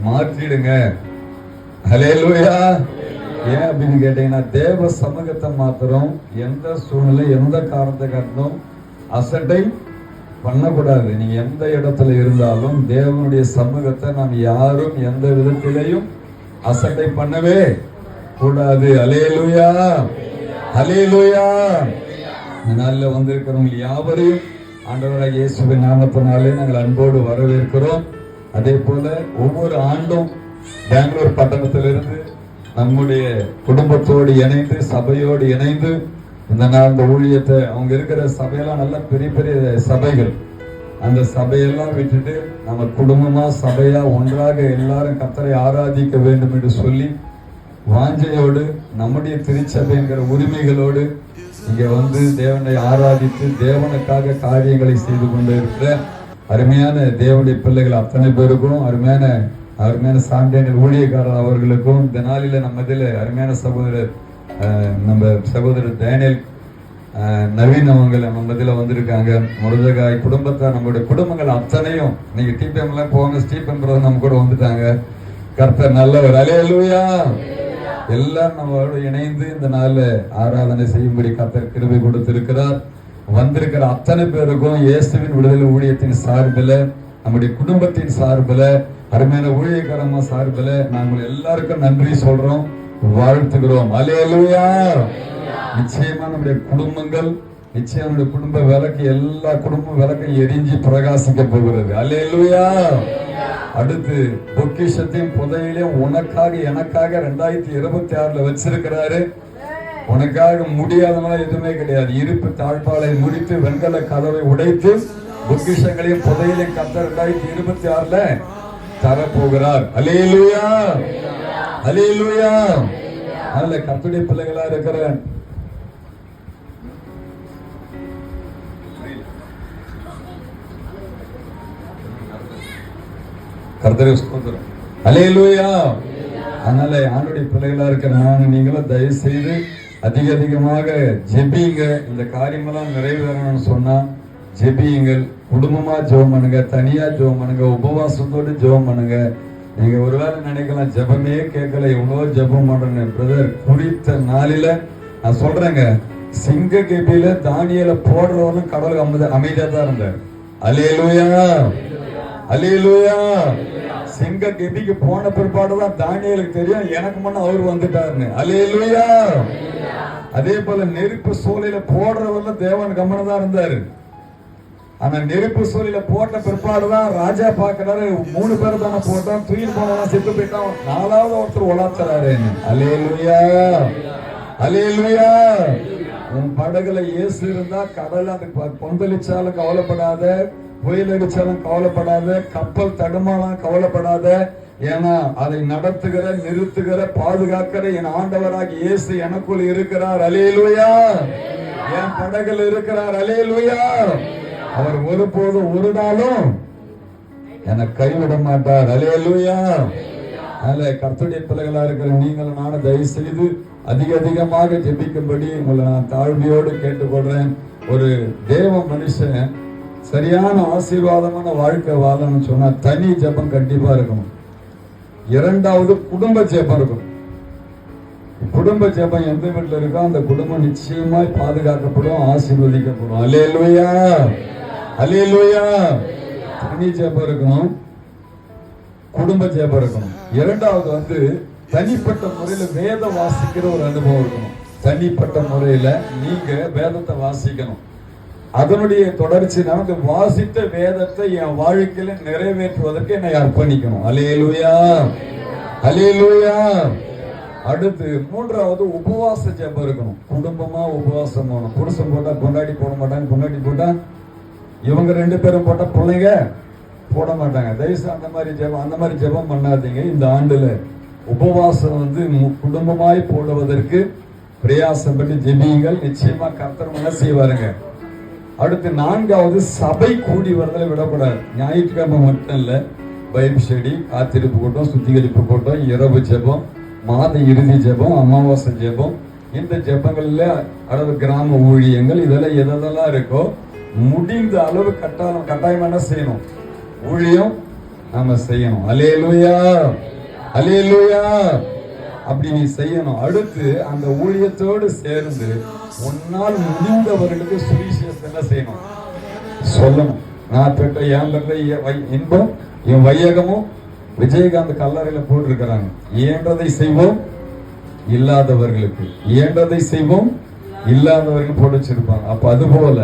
மாற்றிடுங்க. ஹல்லேலூயா. ஏன் அப்படின்னு கேட்டீங்கன்னா, தேவ சமூகத்தை மாத்திரம் எந்த சூழ்நிலை எந்த காரணத்தை காரணம் அசட்டை பண்ணக்கூடாது. நீங்க எந்த இடத்துல இருந்தாலும் தேவனுடைய சமூகத்தை நாம் யாரும் எந்த விதத்திலையும் அசட்டை பண்ணவே கூடாது. ஹல்லேலூயா, ஹல்லேலூயா. நாளில் வந்திருக்கிறவங்க யாவரையும் ஆண்டவராகிய இயேசுவின் நாமத்தினாலே நாங்கள் அன்போடு வரவேற்கிறோம். அதே போல ஒவ்வொரு ஆண்டும் பெங்களூர் பட்டணத்திலிருந்து நம்முடைய குடும்பத்தோடு இணைந்து சபையோடு இணைந்து இந்த ஊழியத்தை, அவங்க இருக்கிற சபையெல்லாம் நல்ல பெரிய பெரிய சபைகள், அந்த சபையெல்லாம் விட்டுட்டு நம்ம குடும்பமா சபையா ஒன்றாக எல்லாரும் கர்த்தரை ஆராதிக்க வேண்டும் என்று சொல்லி வாஞ்சையோடு நம்முடைய திருச்சபைங்கிற உரிமைகளோடு இங்க வந்து தேவனை ஆராதித்து தேவனுக்காக காரியங்களை செய்து கொண்டு இருக்கிற அருமையான தேவனுடைய பிள்ளைகள் அத்தனை பேருக்கும், அருமையான சாண்டியன் ஊழியக்காரர் அவர்களுக்கும், இந்த நாளில நம்ம இதில் அருமையான சகோதரர் டேனியல் நவீன் அவங்களை நம்ம இதில் வந்திருக்காங்க. முருதகாய் குடும்பத்தை, நம்மளுடைய குடும்பங்கள் அத்தனையும் நீங்க டிபிஎம்ல போங்க, ஸ்டீபன் பிரதர் நம்ம கூட வந்துட்டாங்க. கர்த்தர் நல்லவர். ஹல்லேலூயா. எல்லாரும் நம்மளோட இணைந்து இந்த நாள்ல ஆராதனை செய்யும்படி கர்த்தர் கிருபை கொடுத்திருக்கிறார். வந்திருக்கிற அத்தனை பேருக்கும் இயேசுவின் விடுதலை ஊழியத்தின் சார்பில், நம்முடைய குடும்பத்தின் சார்பில், அருமையான ஊழியக்காரமா சார்பில் நாங்கள் எல்லாருக்கும் நன்றி சொல்றோம், வாழ்த்துகிறோம். ஹல்லேலூயா. நிச்சயமா நம்முடைய குடும்பங்கள், நிச்சயம் நம்முடைய குடும்ப விளக்கு, எல்லா குடும்ப விளக்கும் எரிஞ்சு பிரகாசிக்க போகிறது. ஹல்லேலூயா. அடுத்து பொக்கிஷத்தையும் புதையிலையும் உனக்காக எனக்காக 2026 வச்சிருக்கிறாரு. உனக்காக முடியாதனால எதுவுமே கிடையாது. இருப்பு தாழ்பாலை முடித்து வெண்கல கதவை உடைத்து பொக்கிஷங்களையும் புதையிலையும் கர்த்தர் 2026 தரப்போகிறார். ஹல்லேலூயா, ஹல்லேலூயா. அதுல கர்த்தருடைய பிள்ளைகளா இருக்கிற கர்த்தரை ஸ்தோத்திரம். ஹல்லேலூயா. அதனால ஆண்டுடைய பிள்ளைகளா இருக்கிற நான் நீங்களும் தயவு செய்து அதிகமாக ஜெபிங்க. இந்த காரியமெல்லாம் நிறைவேறணும்னு சொன்னா ஜெபியுங்கள். குடும்பமா ஜெபம் பண்ணுங்க, தனியா ஜெபம் பண்ணுங்க, உபவாசத்தோடு ஜெபம் பண்ணுங்க. நீங்க ஒருவேளை நினைக்கலாம் ஜெபமே கேட்கல, எவ்வளோ ஜெபம் பண்றேன்னு. பிரதர், குறித்த நாளில நான் சொல்றேங்க, சிங்க கெபியில தானியல போடுறவனும் கடவுளுக்கு அமைதியா தான் இருந்தார். ஹல்லேலூயா, ஹல்லேலூயா. சிங்க கெபிக்கு போன பிற்பாடுதான் தானியலுக்கு தெரியும் எனக்கு முன்ன அவர் வந்துட்டாருன்னு. ஹல்லேலூயா. அதே போல நெருப்பு சூளையில போடுறவர்ல தேவன் கம்மனதான் இருந்தாரு. ஆனா நெருப்பு சூளையில போட்ட பிற்பாடுதான் ராஜா பாக்குறாரு, 3 பேர் தானே போட்டோம், தூயில் போனதான் செத்து போயிட்டான், 4வது ஒருத்தர் உலாத்துறாரு. ஹல்லேலூயா, ஹல்லேலூயா. உன் படகுல இயேசு இருந்தா கடல் அது கொந்தளிச்சாலும் கவலைப்படாத, புயல் அடிச்சாலும் கவலைப்படாத, கப்பல் தடுமாலும் கவலைப்படாத. ஏன்னா அதை நடத்துகிற, நிறுத்துகிற, பாதுகாக்கிற என் ஆண்டவராகி இயேசு எனக்குள் இருக்கிறார். ஹல்லேலூயா. என் படகுல இருக்கிறார். ஹல்லேலூயா. அவர் ஒருபோதும் ஒரு நாளும் என்னை கைவிட மாட்டார். ஹல்லேலூயா. அதனால கர்த்தருடைய பிள்ளைகளா இருக்கிற நீங்கள் நானும் தயவு செய்து அதிகமாக ஜெபிக்கும்படி உங்களை நான் தாழ்மையோடு கேட்டுக்கொள்றேன். ஒரு தேவ மனுஷன் சரியான ஆசீர்வாதமான வாழ்க்கை வாழணும்னு சொன்னா தனி ஜெபம் கண்டிப்பா இருக்கணும். 2வது குடும்ப ஜெபம் இருக்கணும். குடும்ப ஜெபம் எந்த வீட்டில் இருக்கோ அந்த குடும்பம் நிச்சயமாய் பாதுகாக்கப்படும், ஆசீர்வதிக்கப்படும். ஹல்லேலூயா, ஹல்லேலூயா. தனி ஜெபம் இருக்கணும், குடும்ப ஜெபம் இருக்கணும். 2வது தனிப்பட்ட முறையில வேதம் வாசிக்கிற ஒரு அனுபவம் இருக்கணும். தனிப்பட்ட முறையில நீங்க வேதத்தை வாசிக்கணும். அதனுடைய தொடர்ச்சி நமக்கு வாசித்த வேதத்தை என் வாழ்க்கையில நிறைவேற்றுவதற்கு என்னை அர்ப்பணிக்கணும். ஹல்லேலூயா, ஹல்லேலூயா. அடுத்து 3வது உபவாச ஜெபம் இருக்கணும். குடும்பமா உபவாசம் போகணும். புருஷன் போட்டா பொண்டாட்டி போட மாட்டாங்க, பொண்டாட்டி போட்டா இவங்க 2 பேரும் போட்டா பிள்ளைங்க போட மாட்டாங்க. தயவுசெய்து அந்த மாதிரி ஜெபம் பண்ணாதீங்க. இந்த ஆண்டுல உபவாசம் குடும்பமாய் போடுவதற்கு பிரயாசப்பட்டு ஜெபியுங்கள். நிச்சயமா கர்த்தர் என்ன செய்வாருங்க. அடுத்து 4வது சபை கூடி வரதை விடக்கூடாது. ஞாயிற்றுக்கிழமை மட்டும் இல்ல, பைபிள் ஸ்டடி, காத்திருப்பு கூட்டம், சுத்திகரிப்பு கூட்டம், இரவு ஜெபம், மாத இறுதி ஜெபம், அமாவாசை ஜெபம், இந்த ஜெபங்கள்ல அளவு கிராம ஊழியங்கள், இதெல்லாம் எதெல்லாம் இருக்கோ முடிந்த அளவு கட்டாயம் என்ன செய்யணும். ஊழியம் நாம செய்யணும். அல்லேலூயா, அல்லேலூயா. அப்படி நீ செய்யணும். அடுத்து அந்த ஊழியத்தோடு சேர்ந்து உன்னால் முடிந்தவர்களுக்கு சுவிசேஷத்தை செய்யணும், சொல்லணும். நான் பெற்ற என் பெற்ற இன்பம் என் வையகமும் விஜயகாந்த் கல்லறையில போட்டிருக்கிறாங்க. இயன்றதை செய்வோம் இல்லாதவர்களுக்கு, இயன்றதை செய்வோம் இல்லாதவர்கள் போட்டு வச்சிருப்பாங்க. அப்ப அது போல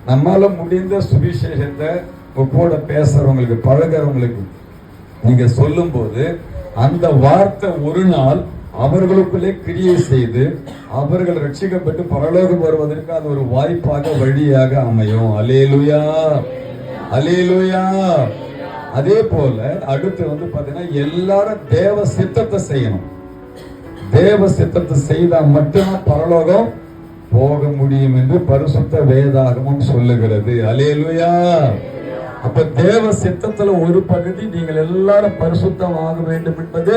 நம்மால முடிந்த சுவிசேஷத்தை கூட பேசுறவங்களுக்கு பழகிறவங்களுக்கு நீங்க சொல்லும் போது அந்த வார்த்தை ஒரு நாள் அவர்களுக்குள்ளே கிரியை செய்து அவர்கள் ரட்சிக்கப்பட்டு பரலோகம் வருவதற்கு அது ஒரு வாய்ப்பாக வழியாக அமையும். அல்லேலூயா, அல்லேலூயா. அதே போல அடுத்து பாத்தீங்கன்னா எல்லாரும் தேவ சித்தத்தை செய்யணும். தேவ சித்தத்தை செய்தா மட்டும்தான் பரலோகம் போக முடியும் என்று பரிசுத்த வேதாகமும் சொல்லுகிறது. அல்லேலூயா. அப்ப தேவ சித்தத்துல ஒரு பகுதி நீங்கள் எல்லாரும் பரிசுத்தம் ஆக வேண்டும் என்பது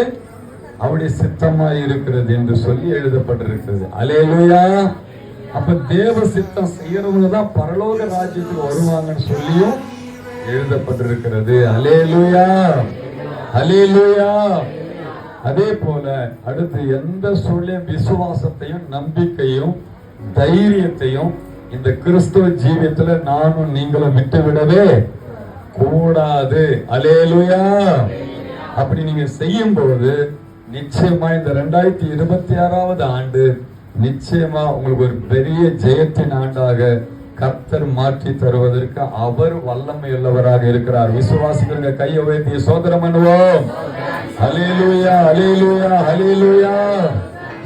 அவருடைய சித்தமாய் இருக்கிறது என்று சொல்லி எழுதப்பட்டிருக்கிறது. அல்லேலூயா. அப்ப தேவ சித்தம் செய்யறவங்க தான் பரலோக ராஜ்யத்துக்கு வருவாங்கன்னு சொல்லியும் எழுதப்பட்டிருக்கிறது. அல்லேலூயா, அல்லேலூயா. அதே போல அடுத்து எந்த சூழ்நிலையும் விசுவாசத்தையும் நம்பிக்கையும் தைரியத்தையும் இந்த கிறிஸ்துவ ஜீவியத்துல நானும் நீங்களும் விட்டுவிடவே கூடாது. அல்லேலூயா. அப்படி நீங்க செய்யும் போது நிச்சயமா இந்த 2026வது ஆண்டு நிச்சயமா உங்களுக்கு ஒரு பெரிய ஜெயத்தின் ஆண்டாக கர்த்தர் மாற்றி தருவதற்கு அவர் வல்லமை உள்ளவராக இருக்கிறார். விசுவாசிகளுங்க கையை உயர்த்தி சோதரம் பண்ணுவோம். அல்லேலூயா, அல்லேலூயா, அல்லேலூயா.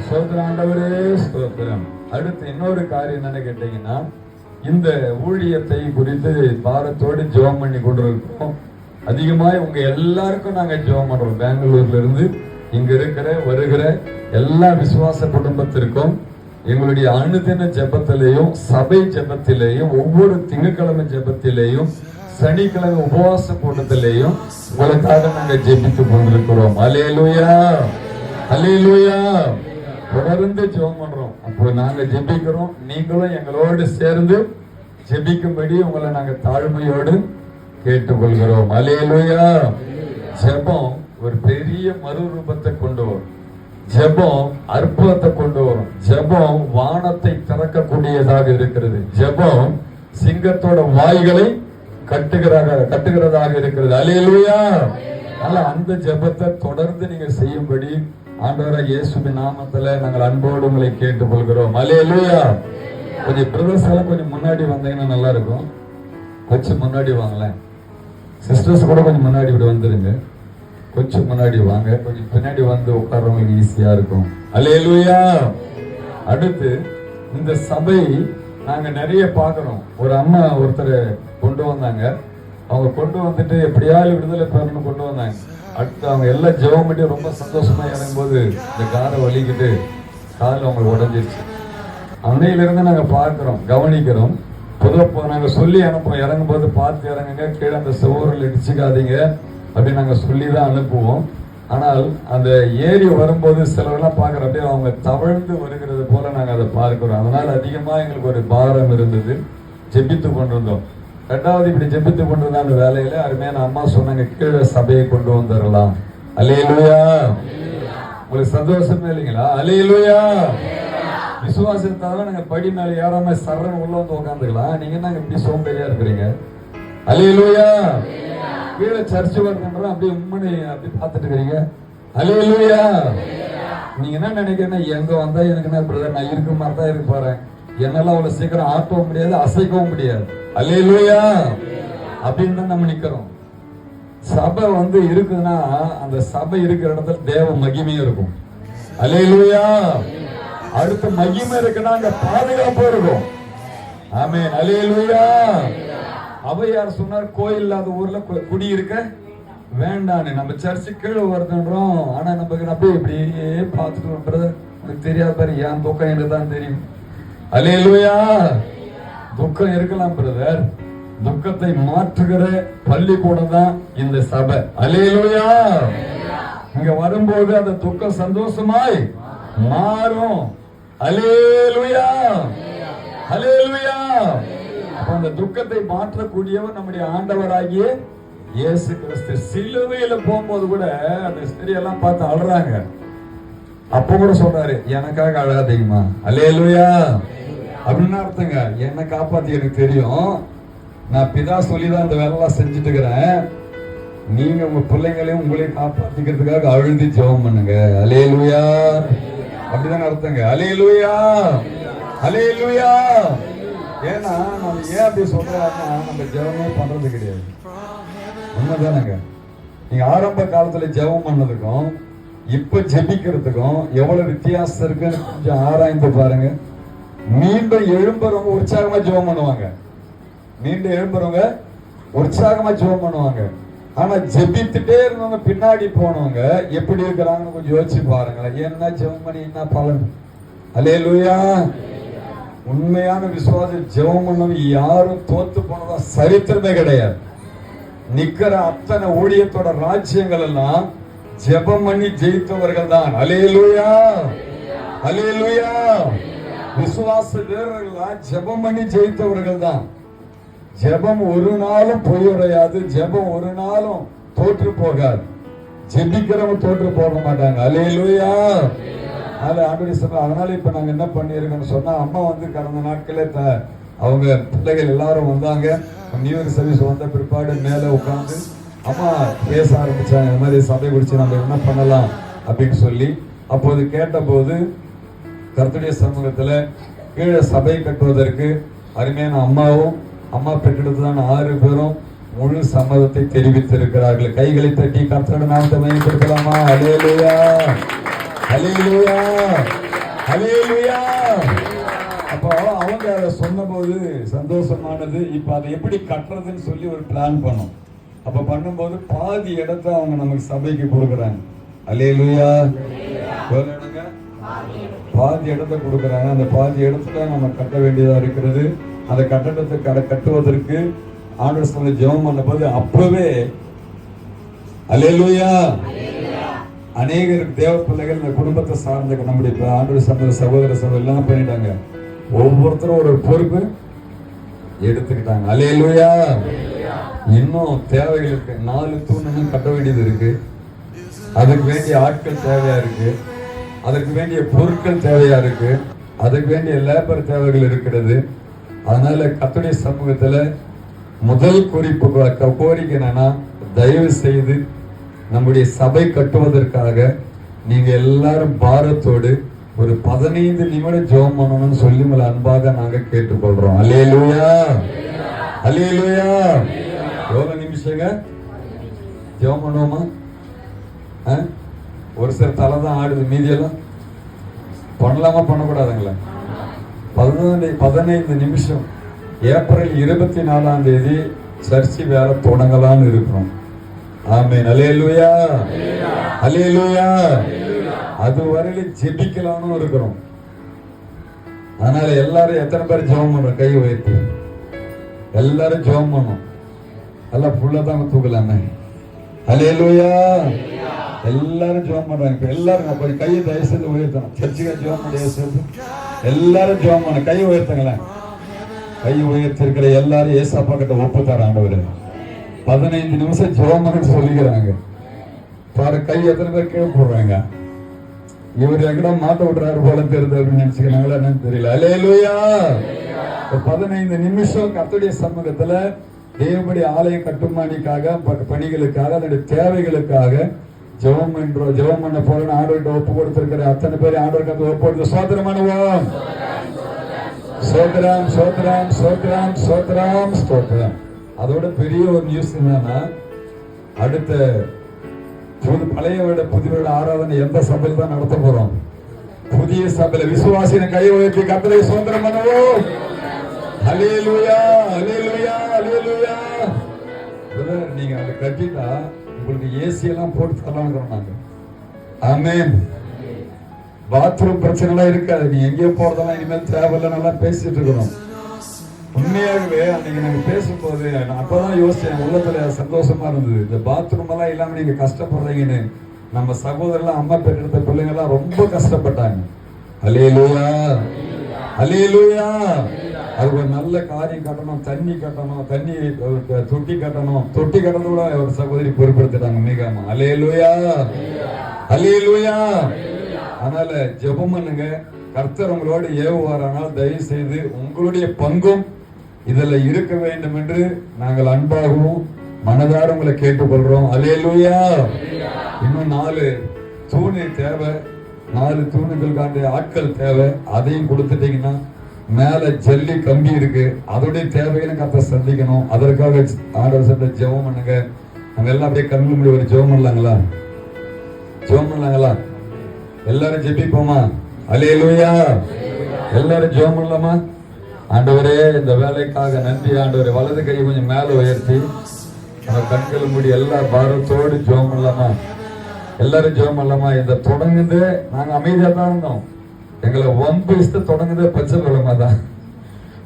சோதரம் ஆண்டவரே ஸ்தோத்திரம். அடுத்து இன்னொரு காரியம் என்னன்னு கேட்டீங்கன்னா, இந்த ஊழியத்தை குறித்து பாரத்தோடு ஜெபம் பண்ணி கொண்டிருக்கிறோம். அதிகமாய் உங்க எல்லாருக்கும் நாங்க ஜெபம் பண்றோம். பெங்களூர்ல இருந்து இங்க இருக்கிற வருகிற எல்லா விசுவாச குடும்பத்திற்கும் எங்களுடைய அனுதின ஜெபத்திலேயும் சபை ஜெபத்திலேயும் ஒவ்வொரு திங்கட்கிழமை ஜெபத்திலேயும் சனிக்கிழமை உபவாச கூட்டத்திலேயும் உங்களுக்காக நாங்க ஜெபித்துக் கொண்டிருக்கிறோம். அல்லேலூயா, அல்லேலூயா. தொடர்ந்து ஜெபம் பண்றோம். அப்போ நாங்க ஜெபிக்கிறோம், நீங்களும் எங்களோடு சேர்ந்து ஜெபிக்கும்படி உங்களை நாங்க தாழ்மையோடு கேட்டுக்கொள்கிறோம். அல்லேலூயா. ஜெபம் ஒரு பெரிய மறுரூபத்தை கொண்டு வரும். ஜெபம் அற்புதத்தை கொண்டு வரும். ஜெபம் வானத்தை திறக்கக்கூடியதாக இருக்கிறது. ஜெபம் சிங்கத்தோட வாய்களை கட்டுகிறதாக இருக்கிறது. அல்லேலூயா. அந்த ஜெபத்தை தொடர்ந்து நீங்க செய்யும்படி ஆண்டவராகிய இயேசுவின் நாமத்துல நாங்கள் அன்போடு உங்களை கேட்டுக்கொள்கிறோம். அல்லேலூயா. கொஞ்சம் பிரதர்ஸ் எல்லாம் கொஞ்சம் முன்னாடி வந்தீங்கன்னா நல்லா இருக்கும். கொஞ்சம் முன்னாடி வாங்கலாம். சிஸ்டர்ஸ் கூட கொஞ்சம் முன்னாடி இப்படி வந்துருங்க. கொஞ்சம் முன்னாடி வாங்க. கொஞ்சம் பின்னாடி வந்து உட்கார்றவங்களுக்கு ஈஸியா இருக்கும். அல்லேலூயா. அடுத்து இந்த சபை நாங்க நிறைய பாக்குறோம். ஒரு அம்மா ஒருத்தர் கொண்டு வந்தாங்க. அவங்க கொண்டு வந்துட்டு எப்படியாவது விடுதலை பெறணும்னு கொண்டு வந்தாங்க. அடுத்து அவங்க எல்லாம் ஜெபம் பண்ணி ரொம்ப சந்தோஷமா இறங்கும்போது இந்த காரை வலிக்கிட்டு காலில் அவங்களுக்கு உடஞ்சிருச்சு. அன்னையிலிருந்து நாங்க பார்க்கிறோம், கவனிக்கிறோம். பொதுவாக நாங்க சொல்லி அனுப்புவோம், இறங்கும் போது பார்த்து இறங்குங்க, கீழே அந்த சுவரில் இடிச்சுக்காதீங்க அப்படின்னு நாங்க சொல்லிதான் அனுப்புவோம். ஆனால் அந்த ஏறி வரும்போது சிலவெல்லாம் பார்க்குற அப்படியே அவங்க தவழ்ந்து வருகிறது போல நாங்க அதை பார்க்கிறோம். அதனால அதிகமா எங்களுக்கு ஒரு பாரம் இருந்தது. ஜெபித்து கொண்டிருந்தோம். ரெண்டாவது இப்படி ஜெபித்து கொண்டிருந்த அந்த வேலையில அருமையான அம்மா சொன்னாங்க, கீழே சபையை கொண்டு வந்துடலாம். அல்லேலூயா. உங்களுக்கு சந்தோஷமே இல்லைங்களா? அல்லேலூயா. விசுவாசத்தால நாங்க படி மேல ஏறாம சரண் உள்ள வந்து உட்காந்துக்கலாம். நீங்க நாங்க இப்படி சோம்பேறியா இருக்கிறீங்க. அல்லேலூயா. கீழே சர்ச்சு வருதுன்ற அப்படியே உண்மனை அப்படி பார்த்துட்டு இருக்கிறீங்க. அல்லேலூயா. நீங்க என்ன நினைக்கிறீங்கன்னா, எங்க வந்தா எனக்கு என்ன பிரதர், நான் இருக்க மாதிரி தான் இருக்கு பாரு, என்னால அவ்வளவு சீக்கிரம் ஆட்டவும் முடியாது, அசைக்கவும் முடியாது. அல்லேலூயா. அப்படின்னு தான் நம்ம நிக்கிறோம். சபை இருக்குதுன்னா அந்த சபை இருக்கிற இடத்துல தேவ மகிமையும் இருக்கும். அல்லேலூயா. அடுத்த மகிமை இருக்குன்னா அங்க பாதுகாப்பு இருக்கும். ஆமென். அல்லேலூயா. அவையார் சொன்னார், கோயில் இல்லாத ஊர்ல குடி இருக்க வேண்டான்னு. நம்ம சர்ச்சு கீழே வருதுன்றோம். ஆனா நமக்கு அப்படியே இப்படியே பார்த்துட்டு பிரதர், எனக்கு தெரியாது பாரு, என் துக்கம் எனக்கு தான் தெரியும். அல்லேலூயா. துக்கம் இருக்கலாம் பிரதர், துக்கத்தை மாற்றுகிற பள்ளிக்கூடம் தான் இந்த சபை. அல்லேலூயா. இங்க வரும்போது அந்த துக்கம் சந்தோஷமாய் மாறும். அல்லேலூயா, அல்லேலூயா. அப்ப அந்த துக்கத்தை மாற்றக்கூடியவர் நம்முடைய ஆண்டவராகிய இயேசு கிறிஸ்து சிலுவையில போகும்போது கூட அந்த ஸ்திரியெல்லாம் பார்த்து அழுறாங்க. அப்ப கூட சொல்றாரு, எனக்காக அழாதீங்கம்மா. அல்லேலூயா அப்படின்னு அர்த்தங்க. என்னை காப்பாத்தி எனக்கு தெரியும், நான் பிதா சொல்லிதான் இந்த வேலை எல்லாம் செஞ்சுட்டு இருக்கிறேன். நீங்க உங்க பிள்ளைங்களையும் உங்களையும் காப்பாத்திக்கிறதுக்காக அழுதி ஜெபம் பண்ணுங்க. அல்லேலூயா அப்படிதான் அர்த்தங்க. அல்லேலூயா அல்லேலூயா. ஏன்னா நம்ம ஏன் அப்படி சொல்றாருன்னா, நம்ம ஜெபமே பண்றது கிடையாது. உண்மைதானங்க. நீங்க ஆரம்ப காலத்துல ஜெபம் பண்ணதுக்கும் இப்ப ஜெபிக்கிறதுக்கும் எவ்வளவு வித்தியாசம் இருக்குன்னு கொஞ்சம் ஆராய்ந்து பாருங்க. மீண்டும் எழும்புறவங்க உற்சாகமா ஜெபம் பண்ணுவாங்க. மீண்டும் எழும்புறவங்க உற்சாகமா ஜெபம் பண்ணுவாங்க. ஆனா ஜெபித்துட்டே இருந்தவங்க பின்னாடி போனவங்க எப்படி இருக்கிறாங்கன்னு கொஞ்சம் யோசிச்சு பாருங்களேன். என்ன ஜெபம் பண்ணி என்ன பலன்? அல்லேலூயா. உண்மையான விசுவாசி ஜெபம் பண்ணவங்க யாரும் தோத்து போனதா சரித்திரமே கிடையாது. நிக்கிற அத்தனை ஊழியத்தோட ராஜ்யங்கள் எல்லாம் ஜெபம் பண்ணி ஜெயித்தவர்கள் தான். அல்லேலூயா அல்லேலூயா. விசுவாச வீரர்கள் ஜெபம் பண்ணி ஜெயித்தவர்கள் தான். ஜெபம் ஒரு நாளும் பொய்யுரையாது. ஜெபம் ஒரு நாளும் தோற்று போகாது. ஜெபிக்கிறவங்க தோற்று போக மாட்டாங்க. அல்லேலூயா. அதனால இப்ப நாங்க என்ன பண்ணிருக்கோம்னு சொன்னா, அம்மா வந்து கடந்த நாட்களே அவங்க பிள்ளைகள் எல்லாரும் வந்தாங்க. நியூ இயர் சர்வீஸ் வந்த பிற்பாடு மேல உட்கார்ந்து அம்மா பேச ஆரம்பிச்சாங்க. இந்த மாதிரி சபை குடிச்சு நம்ம என்ன பண்ணலாம் அப்படின்னு சொல்லி. அப்போது கேட்டபோது கர்த்தருடைய சமூகத்துல கீழே சபை கட்டுவதற்கு அருமையான அம்மாவும் அம்மா பெற்றெடுத்துதான் 6 பேரும் முழு சம்மதத்தை தெரிவித்திருக்கிறார்கள். கைகளை தட்டி கர்த்தருடைய நாமத்தை மையப்படுத்தலாமா? அல்லேலூயா அல்லேலூயா அல்லேலூயா. அப்போ அவங்க அதை சொன்னபோது சந்தோஷமானது. இப்ப அதை எப்படி கட்டுறதுன்னு சொல்லி ஒரு பிளான் பண்ணோம். அப்ப பண்ணும்போது பாதி இடத்த அவங்க நமக்கு சபைக்கு கொடுக்குறாங்க. அல்லேலூயா. பாதி இடத்த கொடுக்குறாங்க. அந்த பாதி இடத்துல நம்ம கட்ட வேண்டியதா இருக்கிறது. அந்த கட்டடத்தை கட்டுவதற்கு ஆண்டவர் சபையில ஜெபம் பண்ண போது அப்பவே அல்லேலூயா அநேகர் தேவ பிள்ளைகள் இந்த குடும்பத்தை சார்ந்த நம்முடைய ஆண்டவர் சபை சகோதர சபை எல்லாம் பண்ணிட்டாங்க. ஒவ்வொருத்தரும் ஒரு பொறுப்பு எடுத்துக்கிட்டாங்க. அல்லேலூயா. இன்னும் தேவைகள் இருக்கு. 4 தூண் கட்ட வேண்டியது இருக்கு. அதுக்கு வேண்டிய ஆட்கள் தேவையா இருக்கு. அதுக்கு வேண்டிய பொருட்கள் தேவையா இருக்கு. அதுக்கு வேண்டிய லேபர் தேவைகள் இருக்கிறது. அதனால கர்த்தருடைய சமூகத்துல முதல் கோரிக்கை என்னன்னா, தயவு செய்து நம்முடைய சபை கட்டுவதற்காக நீங்க எல்லாரும் பாரத்தோடு ஒரு 15 நிமிடம் ஜெபம் பண்ணணும்னு சொல்லி உங்களை அன்பாக நாங்க கேட்டுக்கொள்றோம். அல்லேலூயா அல்லேலூயா. எவ்வளவு நிமிஷங்க ஜெபம் பண்ணுவோமா? ஒரு சில தலை தான் ஆடுது, மீதியெல்லாம் பண்ணலாமா பண்ணக்கூடாதுங்களா? 15 நிமிஷம். ஏப்ரல் 24ஆம் தேதி சர்ச்சை வேலை தொடங்கலான்னு இருக்கிறோம். ஆமென். அல்லேலூயா அல்லேலூயா. அது வரையில ஜெபிக்கலாம்னு இருக்கிறோம். அதனால எல்லாரும் எத்தனை பேர் ஜெபம் பண்றோம்? கை உயர்த்தி எல்லாரும் ஜெபம் பண்ணோம். எல்லாம் ஃபுல்லா தான் தூக்கலாமே. அல்லேலூயா. எல்லாரும் ஜெபம் பண்றாங்க. இப்ப எல்லாரும் கொஞ்சம் கையை தயவு செய்து உயர்த்தணும். சர்ச்சுக்கா ஜெபம் பண்ண எல்லாரும் ஜெபம் பண்ண கை உயர்த்துங்களேன். கை உயர்த்திருக்கிற எல்லாரும் ஏசப்பா கிட்ட ஒப்பு தர ஆண்டவரு 15 நிமிஷம் ஜெபம் பண்ண சொல்லிக்கிறாங்க. பாரு கை எத்தனை பேர் கீழே போடுறாங்க. இவர் எங்கடா மாட்ட விடுறாரு போல தெரியுது அப்படின்னு நினைச்சுக்கிறாங்களா என்னன்னு தெரியல. அல்லேலூயா. 15 நிமிஷம் கர்த்தருடைய சமூகத்துல தேவனுடைய ஆலய கட்டுமானிக்காக பணிகளுக்காக அதனுடைய தேவைகளுக்காக ஜெபம் பண்ண போறேன்னு ஆண்டவர்கிட்ட ஒப்பு கொடுத்திருக்கிற அத்தனை பேர் ஆண்டவருக்கு ஒப்பு கொடுத்து சோதரம் பண்ணுவோம். சோதரம் சோதரம் சோதரம் சோதரம் ஸ்தோத்திரம். அதோட பெரிய ஒரு நியூஸ் என்னன்னா, அடுத்த பழைய வருட புதிய வருட ஆராதனை எந்த சபையில் தான் நடத்த போறோம்? புதிய சபையில. விசுவாசின கை உயர்த்தி கர்த்தரை சோதரம் பண்ணுவோம். அல்லேலூயா அல்லேலூயா அல்லேலூயா. நீங்க அதை கட்டிட்டா உங்களுக்கு ஏசி எல்லாம் போட்டு தரலாம் நாங்க. ஆமென். பாத்ரூம் பிரச்சனை எல்லாம் இருக்காது. நீ எங்கேயோ போறதெல்லாம் இனிமேல் தேவையில்ல. நல்லா பேசிட்டு இருக்கிறோம். உண்மையாகவே அன்னைக்கு நாங்க பேசும்போது அப்பதான் யோசிச்சேன். உள்ளத்துல சந்தோஷமா இருந்தது. இந்த பாத்ரூம் எல்லாம் இல்லாம நீங்க கஷ்டப்படுறீங்கன்னு. நம்ம சகோதரர்லாம் அம்மா பெற்றெடுத்த பிள்ளைங்க எல்லாம் ரொம்ப கஷ்டப்பட்டாங்க. அல்லேலூயா அல்லேலூயா அது ஒரு நல்ல காரியம் கட்டணும், தண்ணி கட்டணும், தண்ணி தொட்டி கட்டணும். தொட்டி கட்டணும் கூட ஒரு சகோதரி பொறுப்படுத்திட்டாங்க மீகாமா. அல்லேலூயா, அல்லேலூயா. அதனால ஜெபம் பண்ணுங்க. கர்த்தர் உங்களோடு ஏவுவாரானால் தயவு செய்து உங்களுடைய பங்கும் இதுல இருக்க வேண்டும் என்று நாங்கள் அன்பாகவும் மனதார உங்களை கேட்டுக்கொள்றோம். அல்லேலூயா. இன்னும் 4 தூணு தேவை, 4 தூணுகளுக்கான ஆட்கள் தேவை. அதையும் கொடுத்துட்டீங்கன்னா மேல ஜல்லி கம்பி இருக்கு, அதோடைய தேவைகளை கர்த்தர் சந்திக்கணும். அதற்காக ஆண்டவர் சத்த ஜெபம் பண்ணுங்க. நம்ம எல்லாம் அப்படியே கண்ணுல முடி ஒரு ஜெபம் பண்ணலாங்களா? ஜெபம் பண்ணலாங்களா? எல்லாரும் ஜெபிப்போமா? அல்லேலூயா. எல்லாரும் ஜெபம் பண்ணலாமா? ஆண்டவரே, இந்த வேலைக்காக நன்றி ஆண்டவரே. வலது கை கொஞ்சம் மேல உயர்த்தி நம்ம கண்கள் மூடி எல்லா பாரத்தோடு ஜெபம் பண்ணலாமா? எல்லாரும் ஜெபம் பண்ணலாமா? இந்த தொடங்குது நாங்க அமைதியா தான் இருந்தோம். எங்களை 1 வயசு தொடங்குது பச்சை குழம்பா தான்.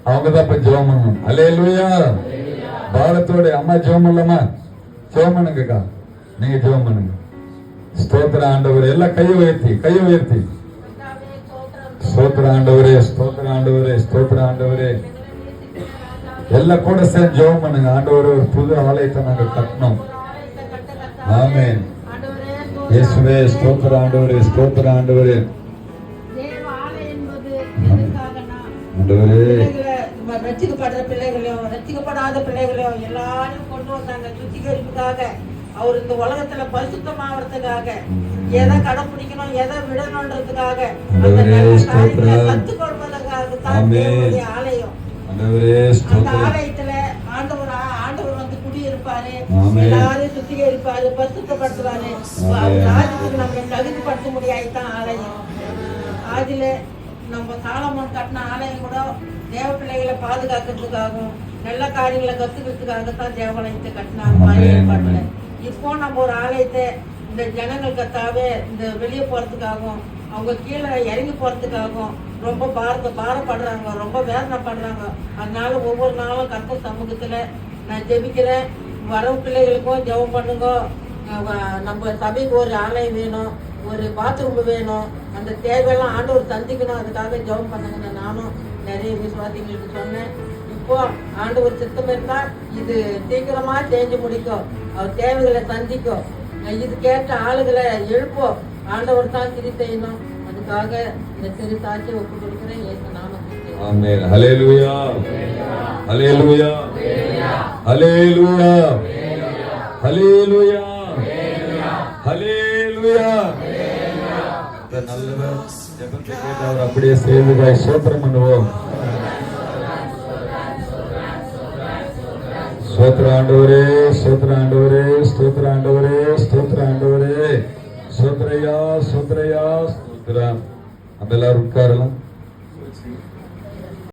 அவங்க தான் இப்ப ஜெபம் பண்ணணும். அல்லேலூயா. பாரத்தோட அம்மா ஜெபம் பண்ணலாமா? ஜெபம் பண்ணுங்கக்கா, நீங்க ஜெபம் பண்ணுங்க. ஸ்தோத்திர ஆண்டவரே. எல்லாம் கையை உயர்த்தி, கையை உயர்த்தி. ஸ்தோத்திர ஆண்டவரே, ஸ்தோத்திர ஆண்டவரே, ஸ்தோத்திர ஆண்டவரே. எல்லாம் கூட சேர்ந்து ஜெபம் பண்ணுங்க. ஆண்டவரே, ஒரு புது ஆலயத்தை நாங்க கட்டணும். ஆமென். இயேசுவே, ஸ்தோத்திர ஆண்டவரே, ஸ்தோத்திர ஆண்டவரே. ரட்சிக்கப்படுற பிள்ளைகளையும் ரட்சிக்கப்படாத பிள்ளைகளையும் எல்லாரையும் கொண்டு வந்தாங்க சுத்திகரிப்புக்காக. அவர் இந்த உலகத்துல பரிசுத்தமாவதுக்காக, எதை கடைபிடிக்கணும், எதை விடணும்ன்றதுக்காக, கத்துக் கொடுப்பதற்காக தான் தேவனுடைய ஆலயம். அந்த ஆலயத்துல ஆண்டவர் வந்து குடியிருப்பாரு, எல்லாரையும் சுத்திகரிப்பாரு, பரிசுத்தப்படுத்துவாரு. ராஜ்யத்துக்கு நம்ம தகுதிப்படுத்த முடியாதுதான் ஆலயம். அதுல நம்ம சாலமோன் கட்டின ஆலயம் கூட தேவ பிள்ளைகளை பாதுகாக்கிறதுக்காகவும் நல்ல காரியங்களை கத்துக்கிறதுக்காகத்தான் தேவாலயத்தை கட்டினாங்க. இப்போ நம்ம ஒரு ஆலயத்தை இந்த ஜனங்கள் கத்தாவே இந்த வெளியே போறதுக்காகவும் அவங்க கீழே இறங்கி போறதுக்காகவும் ரொம்ப பாரப்படுறாங்க, ரொம்ப வேதனைப்படுறாங்க. அதனால ஒவ்வொரு நாளும் கர்த்தர் சமூகத்துல நான் ஜெபிக்கிறேன். வரவு பிள்ளைகளுக்கும் ஜெபம் பண்ணுங்க. நம்ம சபைக்கு ஒரு ஆலயம் வேணும், ஒரு பாத்ரூம் வேணும், அந்த தேவையெல்லாம் ஆண்டவர் சந்திக்கணும். அதுக்காக ஜெபம் பண்ணுங்க. நானும் நிறைய விசுவாசிகளுக்கு சொன்னேன். இப்போ ஆண்டவர் சித்தம் இருந்தா இது சீக்கிரமா செஞ்சு முடிக்கும், அவர் தேவைகளை சந்திக்கும். இது கேட்ட ஆளுகளை எழுப்போம். ஆண்டவர் தான் சிரி செய்யணும். அதுக்காக இந்த சிறு சாட்சி ஒப்பு கொடுக்கிறேன். இயேசு நாமத்தில். ஆமென். ஹல்லேலூயா, ஹல்லேலூயா, ஹல்லேலூயா, ஹல்லேலூயா, ஹல்லேலூயா. நல்லவர் ஜெபத்தை கேட்டவர் அப்படியே செய்வதாய் ஸ்தோத்திரம் பண்ணுவோம். ஸ்தோத்திர ஆண்டவரே, ஸ்தோத்திர ஆண்டவரே, ஸ்தோத்திர ஆண்டவரே, ஸ்தோத்திர ஆண்டவரே, ஸ்தோத்திரையா, ஸ்தோத்திரையா, ஸ்தோத்திரம். நம்ம எல்லாரும் உட்காரலாம்.